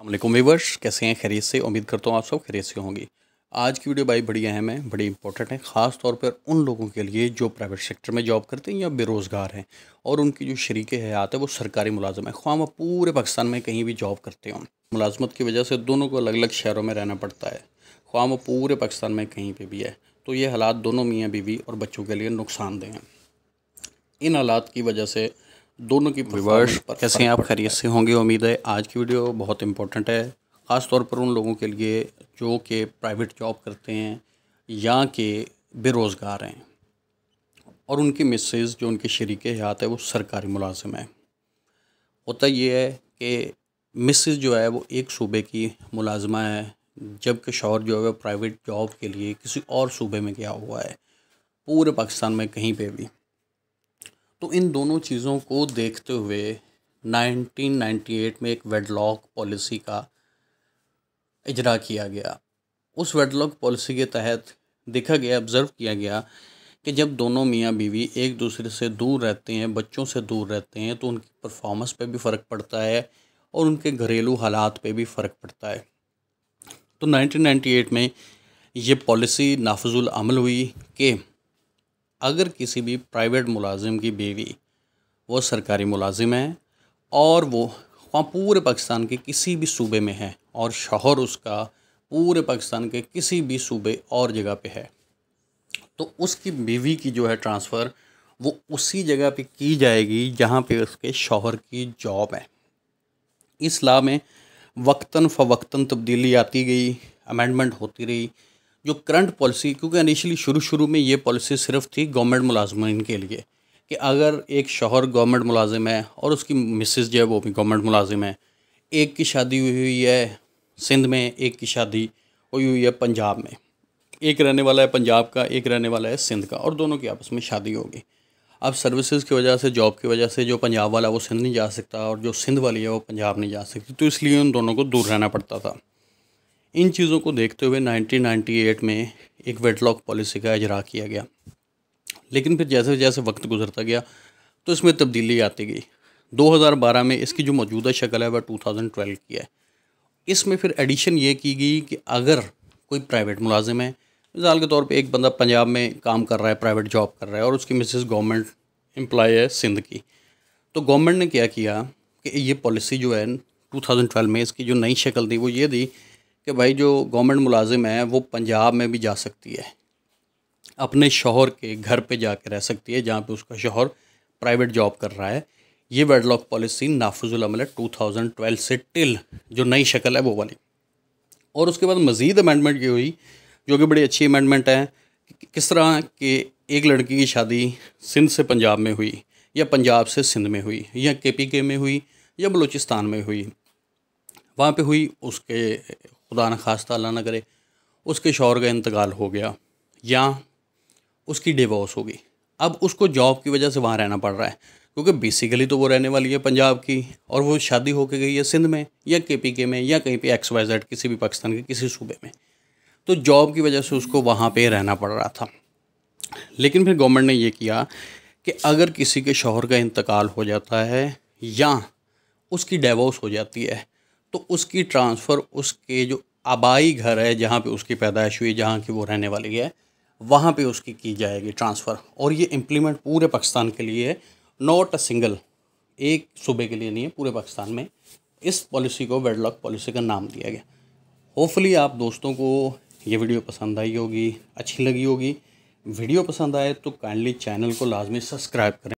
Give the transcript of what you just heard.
अस्सलामुअलैकुम व्यूअर्स, कैसे हैं? खैरियत से? उम्मीद करता हूँ आप सब खैरियत से होंगे। आज की वीडियो भाई बड़ी अहम है, बड़ी इंपॉर्टेंट है, ख़ास तौर पर उन लोगों के लिए जो प्राइवेट सेक्टर में जॉब करते हैं या बेरोज़गार हैं और उनकी जो शरीके हयात है वो सरकारी मुलाजिम है, ख्वाह वो पूरे पाकिस्तान में कहीं भी जॉब करते हों। मुलाजमत की वजह से दोनों को अलग अलग शहरों में रहना पड़ता है, ख्वाह वो पूरे पाकिस्तान में कहीं पर भी है। तो ये हालात दोनों मियाँ बीवी और बच्चों के लिए नुकसानदेह हैं। इन हालात की वजह से दोनों की परफॉर्मेंस पर कैसे हैं आप? खैरियत से होंगे उम्मीद है। आज की वीडियो बहुत इंपॉर्टेंट है, ख़ास तौर पर उन लोगों के लिए जो कि प्राइवेट जॉब करते हैं या कि बेरोज़गार हैं और उनकी मिसेज़ जो उनकी शरीके हयात है वो सरकारी मुलाजिम है। होता ये है कि मिसेज़ जो है वो एक सूबे की मुलाजिमा है, जबकि शौहर जो है वो प्राइवेट जॉब के लिए किसी और सूबे में गया हुआ है, पूरे पाकिस्तान में कहीं पे भी। तो इन दोनों चीज़ों को देखते हुए 1998 में एक वेडलॉक पॉलिसी का इजरा किया गया। उस वेडलॉक पॉलिसी के तहत देखा गया, ऑब्ज़र्व किया गया कि जब दोनों मियाँ बीवी एक दूसरे से दूर रहते हैं, बच्चों से दूर रहते हैं, तो उनकी परफॉर्मेंस पे भी फ़र्क पड़ता है और उनके घरेलू हालात पे भी फ़र्क पड़ता है। तो 1998 में ये पॉलिसी नाफिजुल अमल हुई कि अगर किसी भी प्राइवेट मुलाजिम की बीवी वो सरकारी मुलाजिम है और वो वहाँ पूरे पाकिस्तान के किसी भी सूबे में है और शौहर उसका पूरे पाकिस्तान के किसी भी सूबे और जगह पे है, तो उसकी बीवी की जो है ट्रांसफ़र वो उसी जगह पे की जाएगी जहाँ पे उसके शौहर की जॉब है। इस लॉ में वक्तन फ़वक्तन तब्दीली आती गई, अमेंडमेंट होती रही। जो करंट पॉलिसी, क्योंकि इनिशियली शुरू में ये पॉलिसी सिर्फ थी गवर्नमेंट मुलाजमीन के लिए कि अगर एक शौहर गवर्नमेंट मुलाजिम है और उसकी मिसेस जो है वो भी गवर्नमेंट मुलाजिम है, एक की शादी हुई हुई है सिंध में, एक की शादी हुई हुई है पंजाब में, एक रहने वाला है पंजाब का, एक रहने वाला है सिंध का, और दोनों की आपस में शादी होगी। अब सर्विसेज की वजह से, जॉब की वजह से जो पंजाब वाला वो सिंध नहीं जा सकता और जो सिंध वाली है वो पंजाब नहीं जा सकती, तो इसलिए उन दोनों को दूर रहना पड़ता था। इन चीज़ों को देखते हुए 1998 में एक वेडलॉक पॉलिसी का इजरा किया गया। लेकिन फिर जैसे जैसे वक्त गुजरता गया तो इसमें तब्दीली आती गई। 2012 में इसकी जो मौजूदा शक्ल है वह 2012 की है। इसमें फिर एडिशन ये की गई कि अगर कोई प्राइवेट मुलाजिम है, मिसाल के तौर पे एक बंदा पंजाब में काम कर रहा है, प्राइवेट जॉब कर रहा है और उसकी मिसेस गवर्नमेंट एम्प्लॉय है सिंध की, तो गवर्नमेंट ने क्या किया कि ये पॉलिसी जो है 2012 में इसकी जो नई शक्ल थी वो ये दी कि भाई जो गवर्नमेंट मुलाजिम है वो पंजाब में भी जा सकती है, अपने शौहर के घर पे जाके रह सकती है जहाँ पे उसका शौहर प्राइवेट जॉब कर रहा है। ये वेडलॉक पॉलिसी नाफिजुल अमल है 2012 से टिल जो नई शक्ल है वो वाली। और उसके बाद मज़ीद अमेंडमेंट की हुई जो कि बड़ी अच्छी अमेंडमेंट है। किस तरह कि एक लड़की की शादी सिंध से पंजाब में हुई या पंजाब से सिंध में हुई या KPK में हुई या बलूचिस्तान में हुई, वहाँ पे हुई, उसके खुदा न खास्ता अल्लाह न करे उसके शौहर का इंतकाल हो गया या उसकी डिवोर्स हो गई, अब उसको जॉब की वजह से वहाँ रहना पड़ रहा है, क्योंकि बेसिकली तो वो रहने वाली है पंजाब की और वो शादी होके गई है सिंध में या KPK में या कहीं पे XYZ किसी भी पाकिस्तान के किसी सूबे में, तो जॉब की वजह से उसको वहाँ पे रहना पड़ रहा था। लेकिन फिर गवर्नमेंट ने ये किया कि अगर किसी के शौहर का इंतकाल हो जाता है या उसकी डिवोर्स हो जाती है तो उसकी ट्रांसफ़र उसके जो आबाई घर है जहाँ पे उसकी पैदाइश हुई, जहाँ की वो रहने वाली है, वहाँ पे उसकी की जाएगी ट्रांसफ़र। और ये इम्प्लीमेंट पूरे पाकिस्तान के लिए है, नॉट अ सिंगल, एक सूबे के लिए नहीं है, पूरे पाकिस्तान में इस पॉलिसी को वेडलॉक पॉलिसी का नाम दिया गया। होपफुली आप दोस्तों को ये वीडियो पसंद आई होगी, अच्छी लगी होगी। वीडियो पसंद आए तो काइंडली चैनल को लाजमी सब्सक्राइब करें।